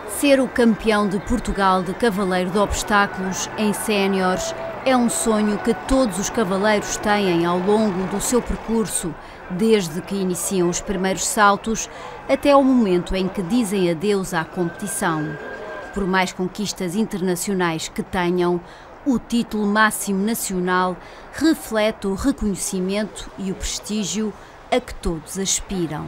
Ser o campeão de Portugal de cavaleiro de obstáculos em séniores é um sonho que todos os cavaleiros têm ao longo do seu percurso, desde que iniciam os primeiros saltos até o momento em que dizem adeus à competição. Por mais conquistas internacionais que tenham, o título máximo nacional reflete o reconhecimento e o prestígio a que todos aspiram.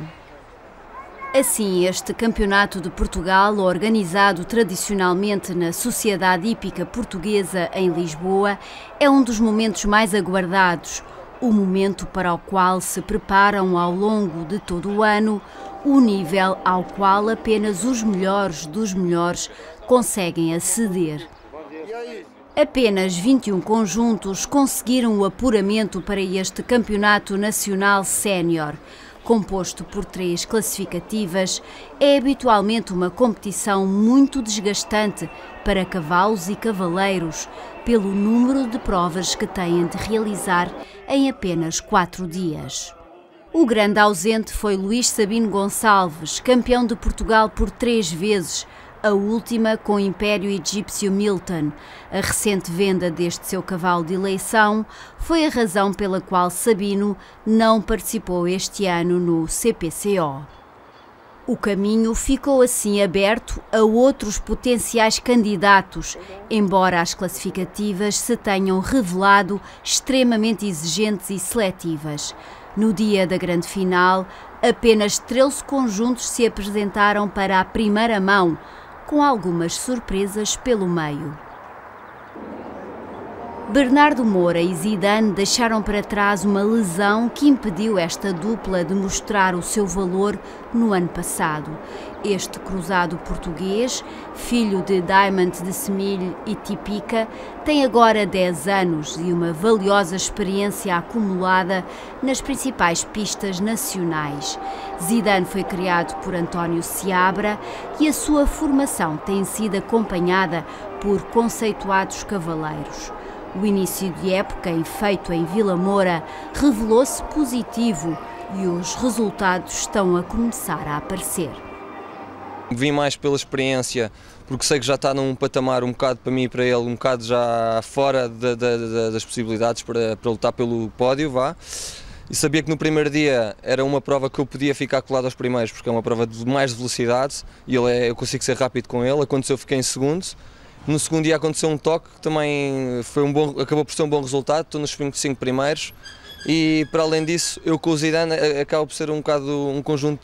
Assim, este Campeonato de Portugal, organizado tradicionalmente na Sociedade Hípica Portuguesa em Lisboa, é um dos momentos mais aguardados, o momento para o qual se preparam ao longo de todo o ano, o nível ao qual apenas os melhores dos melhores conseguem aceder. Apenas 21 conjuntos conseguiram o apuramento para este Campeonato Nacional Sénior. Composto por 3 classificativas, é habitualmente uma competição muito desgastante para cavalos e cavaleiros, pelo número de provas que têm de realizar em apenas 4 dias. O grande ausente foi Luís Sabino Gonçalves, campeão de Portugal por 3 vezes, a última com o Império Egípcio Milton. A recente venda deste seu cavalo de eleição foi a razão pela qual Sabino não participou este ano no CPCO. O caminho ficou assim aberto a outros potenciais candidatos, embora as classificativas se tenham revelado extremamente exigentes e seletivas. No dia da grande final, apenas 13 conjuntos se apresentaram para a primeira mão, com algumas surpresas pelo meio. Bernardo Moura e Zidane deixaram para trás uma lesão que impediu esta dupla de mostrar o seu valor no ano passado. Este cruzado português, filho de Diamond de Semilho e Tipica, tem agora 10 anos e uma valiosa experiência acumulada nas principais pistas nacionais. Zidane foi criado por António Seabra e a sua formação tem sido acompanhada por conceituados cavaleiros. O início de época, feito em Vila Moura, revelou-se positivo e os resultados estão a começar a aparecer. Vim mais pela experiência, porque sei que já está num patamar um bocado para mim e para ele, um bocado já fora das possibilidades para lutar pelo pódio, vá. E sabia que no primeiro dia era uma prova que eu podia ficar colado aos primeiros, porque é uma prova de mais velocidade e eu consigo ser rápido com ele. Aconteceu, fiquei em segundo. No segundo dia aconteceu um toque que também acabou por ser um bom resultado, estou nos 5 primeiros e para além disso eu com o Zidane acaba por ser um conjunto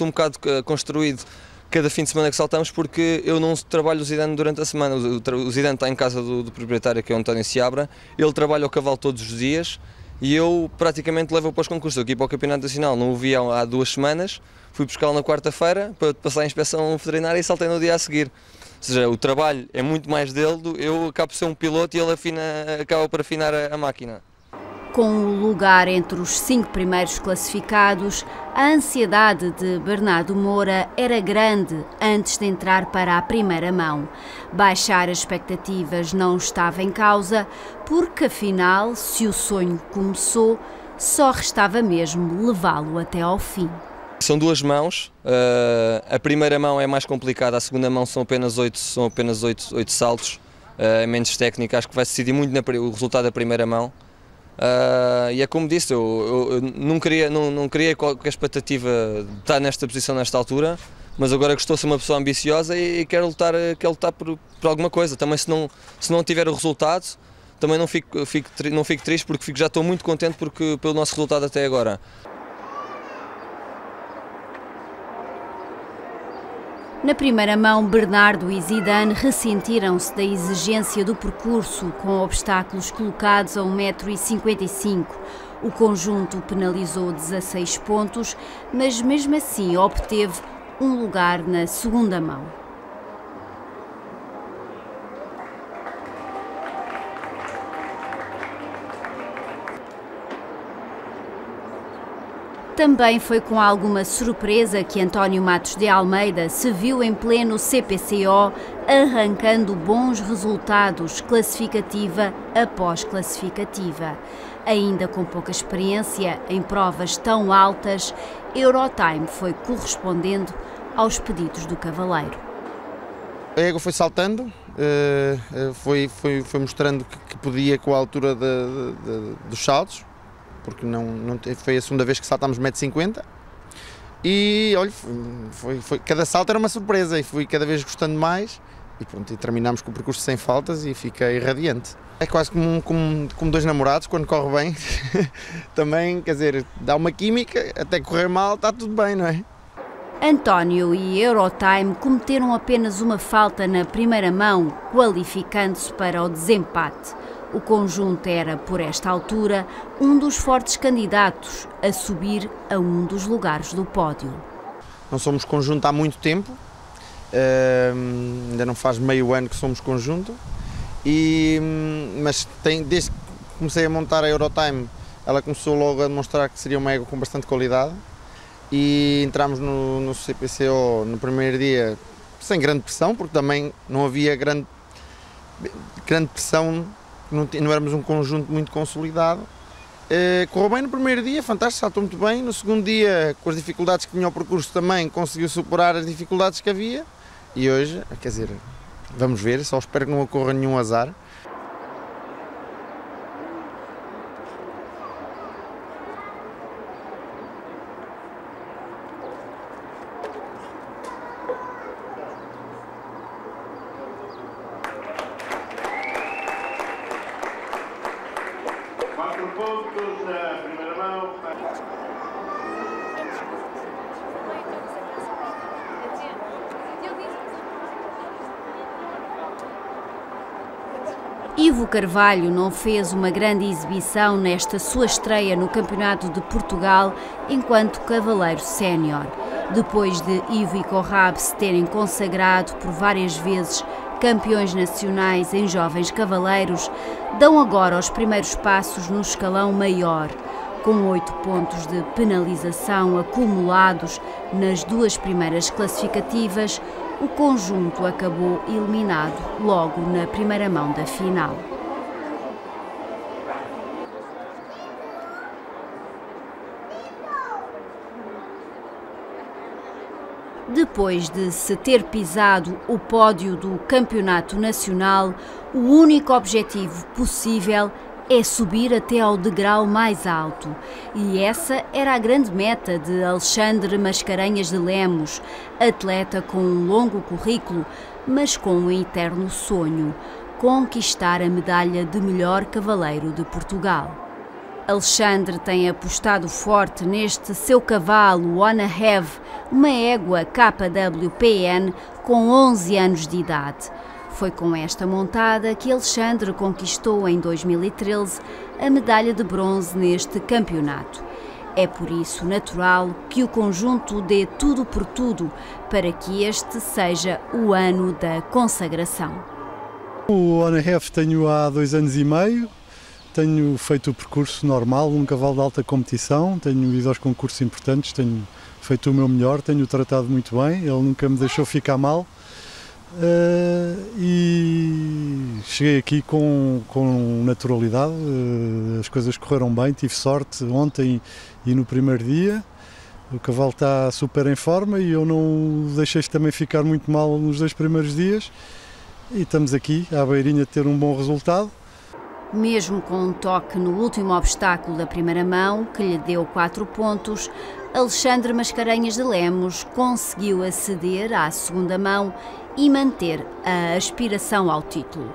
um bocado construído cada fim de semana que saltamos, porque eu não trabalho o Zidane durante a semana. O Zidane está em casa do proprietário, que é o António Seabra, ele trabalha o cavalo todos os dias e eu praticamente levo-o para os concursos. Aqui para o Campeonato Nacional não o vi há 2 semanas, fui buscá-lo na quarta-feira para passar a inspeção veterinária e saltei no dia a seguir. Ou seja, o trabalho é muito mais dele, eu acabo por ser um piloto e ele acaba por afinar a máquina. Com o lugar entre os 5 primeiros classificados, a ansiedade de Bernardo Moura era grande antes de entrar para a primeira mão. Baixar as expectativas não estava em causa, porque afinal, se o sonho começou, só restava mesmo levá-lo até ao fim. São 2 mãos, a primeira mão é mais complicada, a segunda mão são apenas 8 saltos, é menos técnica, acho que vai decidir muito o resultado da primeira mão. E é como disse, eu não queria qualquer expectativa de estar nesta posição nesta altura, mas agora que estou a ser uma pessoa ambiciosa e quero lutar por alguma coisa. Também se não tiver o resultado, também não fico triste, porque já estou muito contente pelo nosso resultado até agora. Na primeira mão, Bernardo e Zidane ressentiram-se da exigência do percurso, com obstáculos colocados a 1,55 m. O conjunto penalizou 16 pontos, mas mesmo assim obteve um lugar na segunda mão. Também foi com alguma surpresa que António Matos de Almeida se viu em pleno CPCO, arrancando bons resultados, classificativa após classificativa. Ainda com pouca experiência em provas tão altas, Eurotime foi correspondendo aos pedidos do cavaleiro. A égua foi saltando, foi mostrando que podia com a altura dos saltos, porque foi a segunda vez que saltámos 1,50 m. E olha, cada salto era uma surpresa e fui cada vez gostando mais e pronto, e terminámos com o percurso sem faltas e fiquei radiante. É quase como dois namorados, quando corre bem, também, quer dizer, dá uma química, até correr mal está tudo bem, não é? António e Eurotime cometeram apenas uma falta na primeira mão, qualificando-se para o desempate. O conjunto era, por esta altura, um dos fortes candidatos a subir a um dos lugares do pódio. Não somos conjunto há muito tempo, ainda não faz meio ano que somos conjunto, mas desde que comecei a montar a Eurotime, ela começou logo a demonstrar que seria uma égua com bastante qualidade. E entramos no CPCO no primeiro dia sem grande pressão, porque também não havia grande pressão, não éramos um conjunto muito consolidado. Correu bem no primeiro dia, fantástico, saltou muito bem. No segundo dia, com as dificuldades que tinha o percurso também, conseguiu superar as dificuldades que havia. E hoje, quer dizer, vamos ver, só espero que não ocorra nenhum azar. Pontos na primeira mão. Ivo Carvalho não fez uma grande exibição nesta sua estreia no Campeonato de Portugal enquanto cavaleiro sénior. Depois de Ivo e Corrab se terem consagrado por várias vezes campeões nacionais em jovens cavaleiros, dão agora os primeiros passos no escalão maior. Com 8 pontos de penalização acumulados nas duas primeiras classificativas, o conjunto acabou eliminado logo na primeira mão da final. Depois de se ter pisado o pódio do Campeonato Nacional, o único objetivo possível é subir até ao degrau mais alto. E essa era a grande meta de Alexandre Mascarenhas de Lemos, atleta com um longo currículo, mas com um eterno sonho: conquistar a medalha de melhor cavaleiro de Portugal. Alexandre tem apostado forte neste seu cavalo Wanna Have, uma égua KWPN com 11 anos de idade. Foi com esta montada que Alexandre conquistou em 2013 a medalha de bronze neste campeonato. É por isso natural que o conjunto dê tudo por tudo para que este seja o ano da consagração. O Wanna Have tenho há 2 anos e meio. Tenho feito o percurso normal, um cavalo de alta competição, tenho ido aos concursos importantes, tenho feito o meu melhor, tenho-o tratado muito bem, ele nunca me deixou ficar mal e cheguei aqui com naturalidade, as coisas correram bem, tive sorte ontem e no primeiro dia, o cavalo está super em forma e eu não o deixei também ficar muito mal nos 2 primeiros dias e estamos aqui à beirinha de ter um bom resultado. Mesmo com um toque no último obstáculo da primeira mão, que lhe deu 4 pontos, Alexandre Mascarenhas de Lemos conseguiu aceder à segunda mão e manter a aspiração ao título.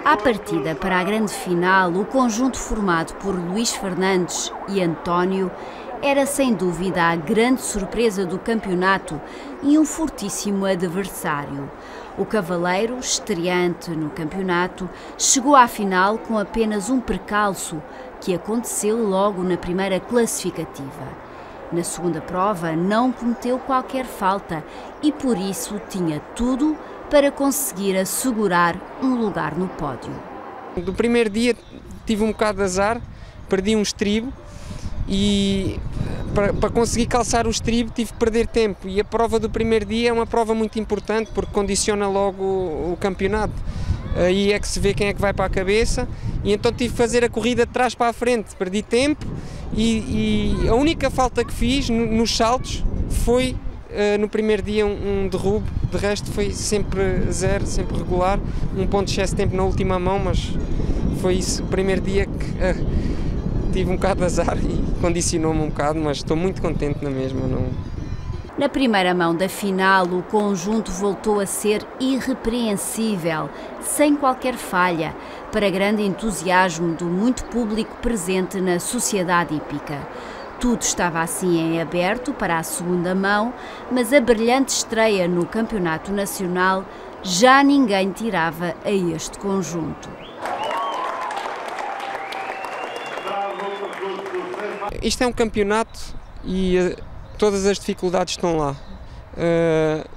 À partida para a grande final, o conjunto formado por Luís Fernandes e António era sem dúvida a grande surpresa do campeonato e um fortíssimo adversário. O cavaleiro, estreante no campeonato, chegou à final com apenas um percalço, que aconteceu logo na primeira classificativa. Na segunda prova não cometeu qualquer falta e por isso tinha tudo para conseguir assegurar um lugar no pódio. No primeiro dia tive um bocado de azar, perdi um estribo e para conseguir calçar o estribo tive que perder tempo, e a prova do primeiro dia é uma prova muito importante porque condiciona logo o campeonato. Aí é que se vê quem é que vai para a cabeça, e então tive que fazer a corrida de trás para a frente, perdi tempo, e a única falta que fiz nos saltos foi no primeiro dia um derrubo, de resto foi sempre zero, sempre regular, um ponto de excesso de tempo na última mão, mas foi isso, o primeiro dia que tive um bocado de azar e condicionou-me um bocado, mas estou muito contente na mesma. Na primeira mão da final, o conjunto voltou a ser irrepreensível, sem qualquer falha, para grande entusiasmo do muito público presente na Sociedade Hípica. Tudo estava assim em aberto para a segunda mão, mas a brilhante estreia no Campeonato Nacional já ninguém tirava a este conjunto. Isto é um campeonato e todas as dificuldades estão lá.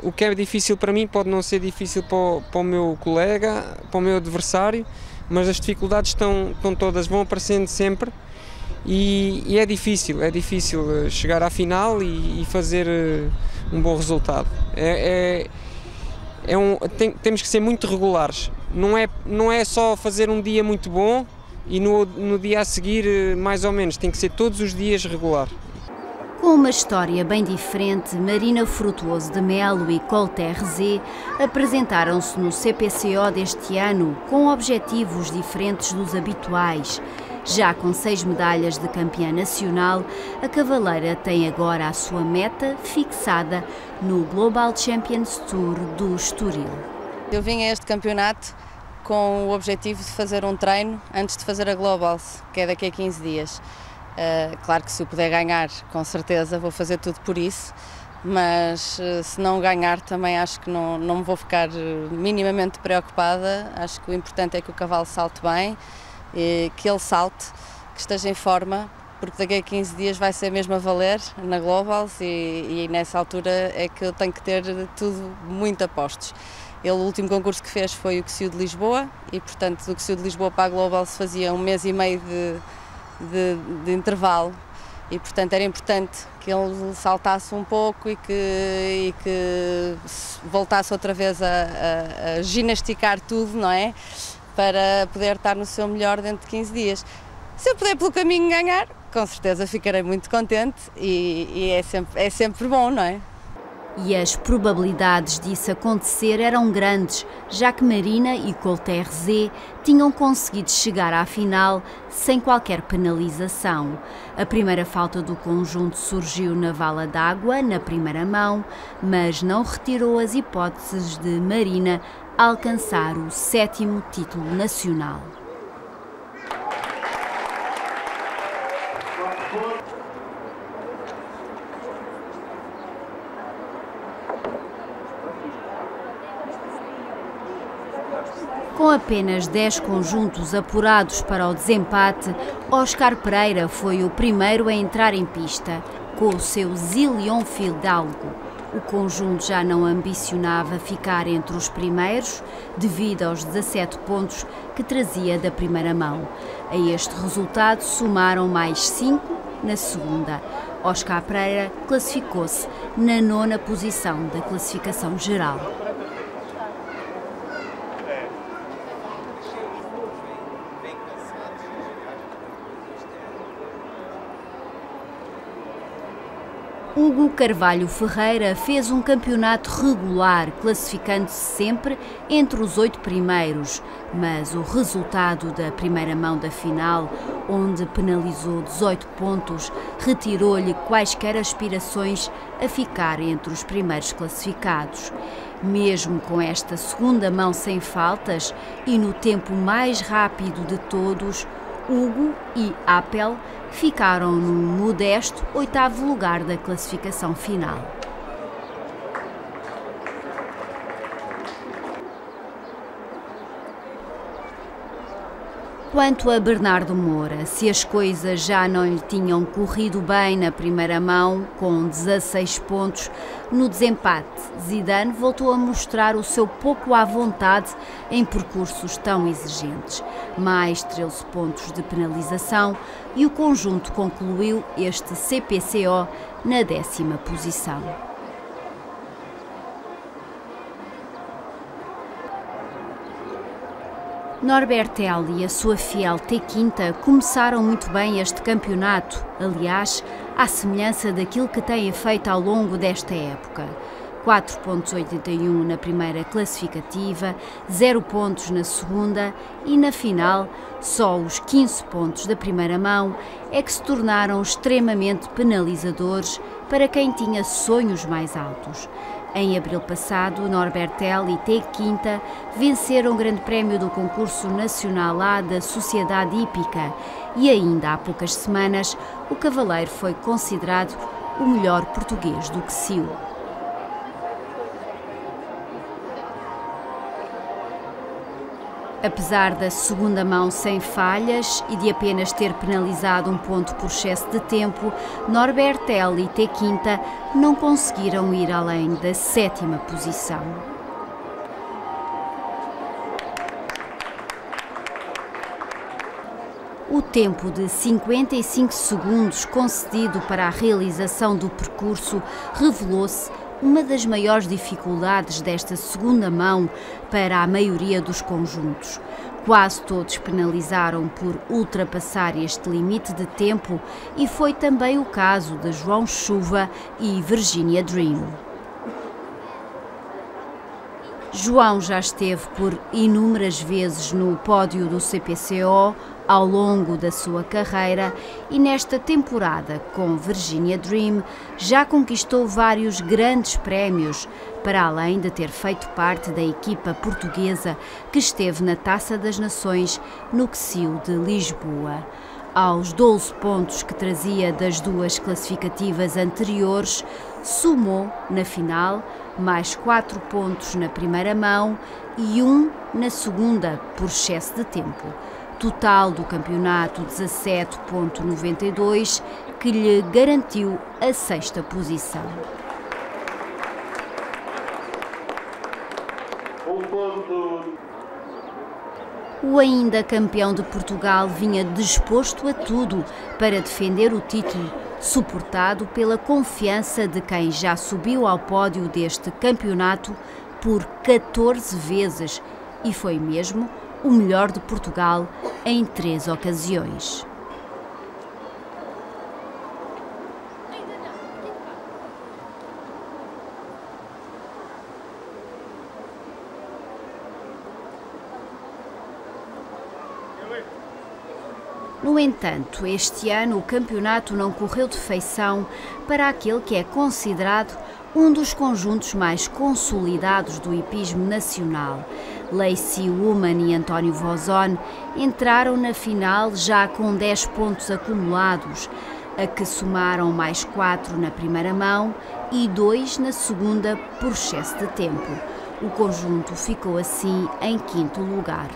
O que é difícil para mim pode não ser difícil para o meu colega, para o meu adversário, mas as dificuldades estão todas, vão aparecendo sempre, e é difícil chegar à final e fazer um bom resultado. Temos que ser muito regulares, não é só fazer um dia muito bom e no dia a seguir mais ou menos, tem que ser todos os dias regular. Com uma história bem diferente, Marina Frutuoso de Melo e Colter Z apresentaram-se no CPCO deste ano com objetivos diferentes dos habituais. Já com 6 medalhas de campeã nacional, a cavaleira tem agora a sua meta fixada no Global Champions Tour do Estoril. Eu vim a este campeonato com o objetivo de fazer um treino antes de fazer a Globals, que é daqui a 15 dias. Claro que se eu puder ganhar, com certeza vou fazer tudo por isso, mas se não ganhar também acho que não me vou ficar minimamente preocupada. Acho que o importante é que o cavalo salte bem, que ele salte, que esteja em forma, porque daqui a 15 dias vai ser mesmo a valer na Globals e nessa altura é que eu tenho que ter tudo muito a postos. O último concurso que fez foi o QCU de Lisboa e, portanto, do QCU de Lisboa para a Globals fazia 1 mês e meio de intervalo e, portanto, era importante que ele saltasse um pouco e que voltasse outra vez a ginasticar tudo, não é? Para poder estar no seu melhor dentro de 15 dias. Se eu puder pelo caminho ganhar, com certeza ficarei muito contente e é sempre bom, não é? E as probabilidades disso acontecer eram grandes, já que Marina e Colter Z tinham conseguido chegar à final sem qualquer penalização. A primeira falta do conjunto surgiu na vala d'água, na primeira mão, mas não retirou as hipóteses de Marina alcançar o 7º título nacional. Com apenas 10 conjuntos apurados para o desempate, Oscar Pereira foi o primeiro a entrar em pista, com o seu Zillion Fidalgo. O conjunto já não ambicionava ficar entre os primeiros, devido aos 17 pontos que trazia da primeira mão. A este resultado somaram mais 5 na segunda. Oscar Pereira classificou-se na 9ª posição da classificação geral. Hugo Carvalho Ferreira fez um campeonato regular, classificando-se sempre entre os 8 primeiros, mas o resultado da primeira mão da final, onde penalizou 18 pontos, retirou-lhe quaisquer aspirações a ficar entre os primeiros classificados. Mesmo com esta segunda mão sem faltas e no tempo mais rápido de todos, Hugo e Apel ficaram num modesto 8º lugar da classificação final. Quanto a Bernardo Moura, se as coisas já não lhe tinham corrido bem na primeira mão, com 16 pontos, no desempate, Zidane voltou a mostrar o seu pouco à vontade em percursos tão exigentes. Mais 13 pontos de penalização e o conjunto concluiu este CPCO na 10ª posição. Norbertel e a sua fiel T5 começaram muito bem este campeonato, aliás, à semelhança daquilo que têm feito ao longo desta época. 4,81 na primeira classificativa, 0 pontos na segunda e na final, só os 15 pontos da primeira mão é que se tornaram extremamente penalizadores para quem tinha sonhos mais altos. Em abril passado, Norbertel e T5 venceram o Grande Prémio do Concurso Nacional A da Sociedade Hípica e ainda há poucas semanas o cavaleiro foi considerado o melhor português do Ksil. Apesar da segunda mão sem falhas e de apenas ter penalizado 1 ponto por excesso de tempo, Norbertel e T5 não conseguiram ir além da 7ª posição. O tempo de 55 segundos concedido para a realização do percurso revelou-se uma das maiores dificuldades desta segunda mão para a maioria dos conjuntos. Quase todos penalizaram por ultrapassar este limite de tempo e foi também o caso de João Chuva e Virginia Dream. João já esteve por inúmeras vezes no pódio do CPCO ao longo da sua carreira e nesta temporada, com Virginia Dream, já conquistou vários grandes prémios, para além de ter feito parte da equipa portuguesa que esteve na Taça das Nações no Ksil de Lisboa. Aos 12 pontos que trazia das duas classificativas anteriores, somou, na final, mais 4 pontos na primeira mão e 1 na segunda, por excesso de tempo. Total do campeonato 17,92, que lhe garantiu a 6ª posição. O ainda campeão de Portugal vinha disposto a tudo para defender o título, suportado pela confiança de quem já subiu ao pódio deste campeonato por 14 vezes e foi mesmo o melhor de Portugal em 3 ocasiões. No entanto, este ano o campeonato não correu de feição para aquele que é considerado um dos conjuntos mais consolidados do hipismo nacional. Lacey Woman e António Vozone entraram na final já com 10 pontos acumulados, a que somaram mais 4 na primeira mão e 2 na segunda por excesso de tempo. O conjunto ficou assim em 5º lugar.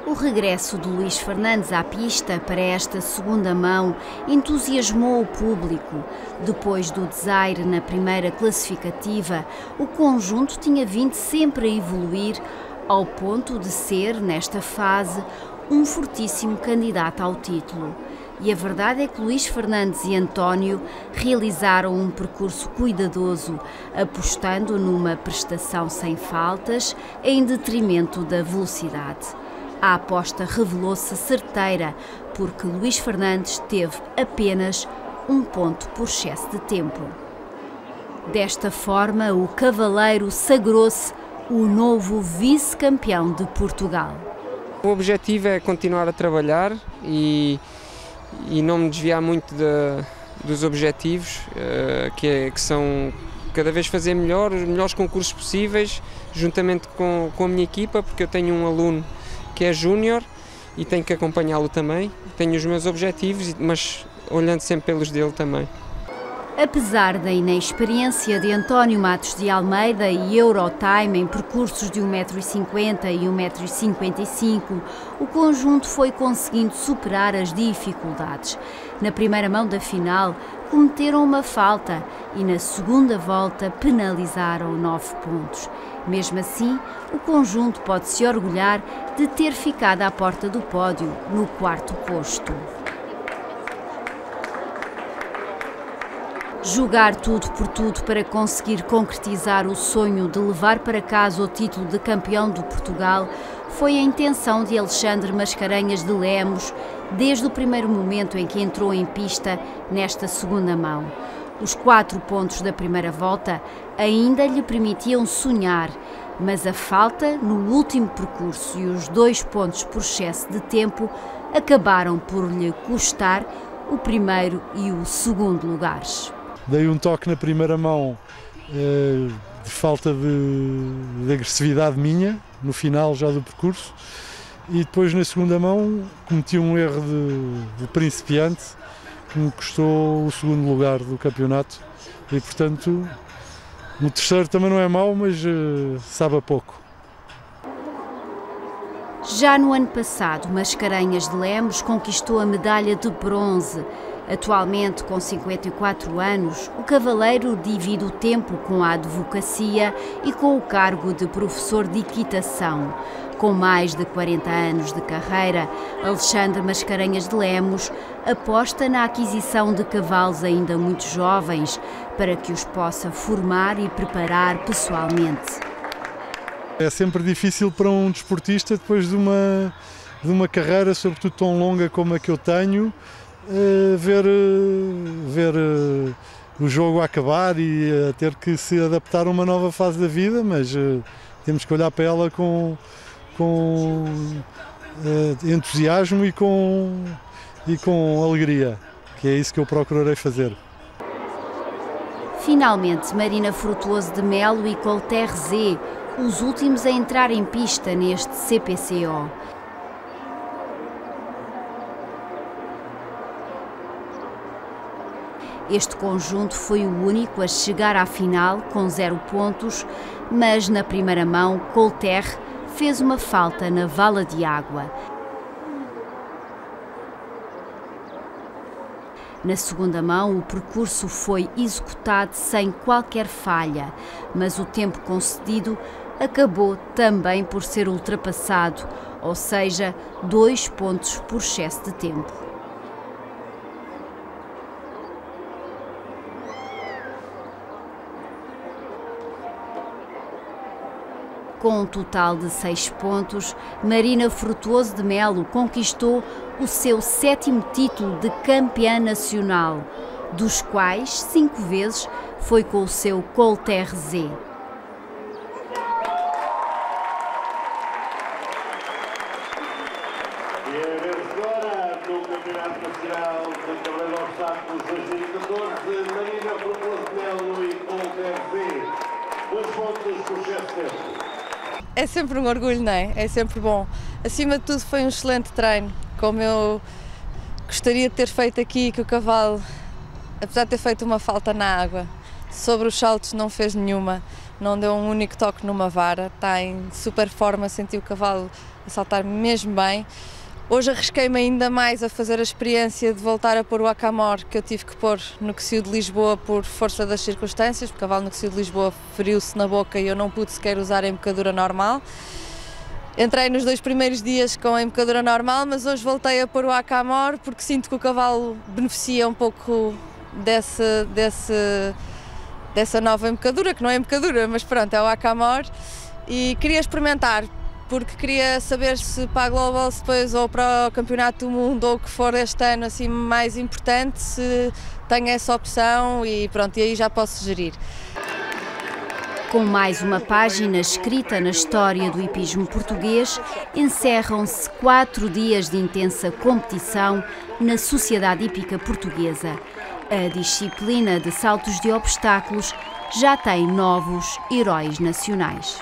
O regresso de Luís Fernandes à pista para esta segunda mão entusiasmou o público. Depois do desaire na primeira classificativa, o conjunto tinha vindo sempre a evoluir ao ponto de ser, nesta fase, um fortíssimo candidato ao título. E a verdade é que Luís Fernandes e António realizaram um percurso cuidadoso, apostando numa prestação sem faltas, em detrimento da velocidade. A aposta revelou-se certeira, porque Luís Fernandes teve apenas 1 ponto por excesso de tempo. Desta forma, o cavaleiro sagrou-se o novo vice-campeão de Portugal. O objetivo é continuar a trabalhar e não me desviar muito dos objetivos, que são cada vez fazer os melhores concursos possíveis, juntamente com a minha equipa, porque eu tenho um aluno que é júnior e tenho que acompanhá-lo também. Tenho os meus objetivos, mas olhando sempre pelos dele também. Apesar da inexperiência de António Matos de Almeida e Eurotime em percursos de 1,50 m e 1,55 m, o conjunto foi conseguindo superar as dificuldades. Na primeira mão da final, cometeram uma falta e na segunda volta penalizaram 9 pontos. Mesmo assim, o conjunto pode se orgulhar de ter ficado à porta do pódio no 4º posto. Jogar tudo por tudo para conseguir concretizar o sonho de levar para casa o título de campeão de Portugal foi a intenção de Alexandre Mascarenhas de Lemos desde o primeiro momento em que entrou em pista nesta segunda mão. Os 4 pontos da primeira volta ainda lhe permitiam sonhar, mas a falta no último percurso e os 2 pontos por excesso de tempo acabaram por lhe custar o primeiro e o segundo lugares. Dei um toque na primeira mão de falta de agressividade minha, no final já do percurso, e depois na segunda mão cometi um erro de principiante que me custou o segundo lugar do campeonato e, portanto, no terceiro também não é mau, mas sabe a pouco. Já no ano passado, Mascarenhas de Lemos conquistou a medalha de bronze. Atualmente, com 54 anos, o cavaleiro divide o tempo com a advocacia e com o cargo de professor de equitação. Com mais de 40 anos de carreira, Alexandre Mascarenhas de Lemos aposta na aquisição de cavalos ainda muito jovens para que os possa formar e preparar pessoalmente. É sempre difícil para um desportista, depois de uma carreira, sobretudo tão longa como a que eu tenho, ver o jogo a acabar e a ter que se adaptar a uma nova fase da vida, mas temos que olhar para ela com entusiasmo e com alegria, que é isso que eu procurarei fazer. Finalmente, Marina Frutuoso de Melo e Colter Z, os últimos a entrar em pista neste CPCO. Este conjunto foi o único a chegar à final com 0 pontos, mas na primeira mão, Colter fez uma falta na vala de água. Na segunda mão, o percurso foi executado sem qualquer falha, mas o tempo concedido acabou também por ser ultrapassado, ou seja, 2 pontos por excesso de tempo. Com um total de 6 pontos, Marina Frutuoso de Melo conquistou o seu 7º título de campeã nacional, dos quais 5 vezes foi com o seu Colter Z. E a vencedora do Campeonato Nacional de Cavaleiro de Obstáculos 2014, Marina Frutuoso de Melo e Colter Z. 2 pontos por excesso de tempo. É sempre um orgulho, não é? É sempre bom. Acima de tudo foi um excelente treino, como eu gostaria de ter feito aqui, que o cavalo, apesar de ter feito uma falta na água, sobre os saltos não fez nenhuma, não deu um único toque numa vara, está em super forma, senti o cavalo a saltar mesmo bem. Hoje arrisquei-me ainda mais a fazer a experiência de voltar a pôr o Acamor, que eu tive que pôr no Cocio de Lisboa por força das circunstâncias, porque o cavalo no Cocio de Lisboa feriu-se na boca e eu não pude sequer usar a embocadura normal. Entrei nos 2 primeiros dias com a embocadura normal, mas hoje voltei a pôr o Acamor porque sinto que o cavalo beneficia um pouco dessa nova embocadura, que não é embocadura, mas pronto, é o Acamor, e queria experimentar, porque queria saber se para a Global depois ou para o Campeonato do Mundo ou o que for este ano assim mais importante, se tenho essa opção e pronto, e aí já posso gerir. Com mais uma página escrita na história do hipismo português, encerram-se 4 dias de intensa competição na Sociedade Hípica Portuguesa. A disciplina de saltos de obstáculos já tem novos heróis nacionais.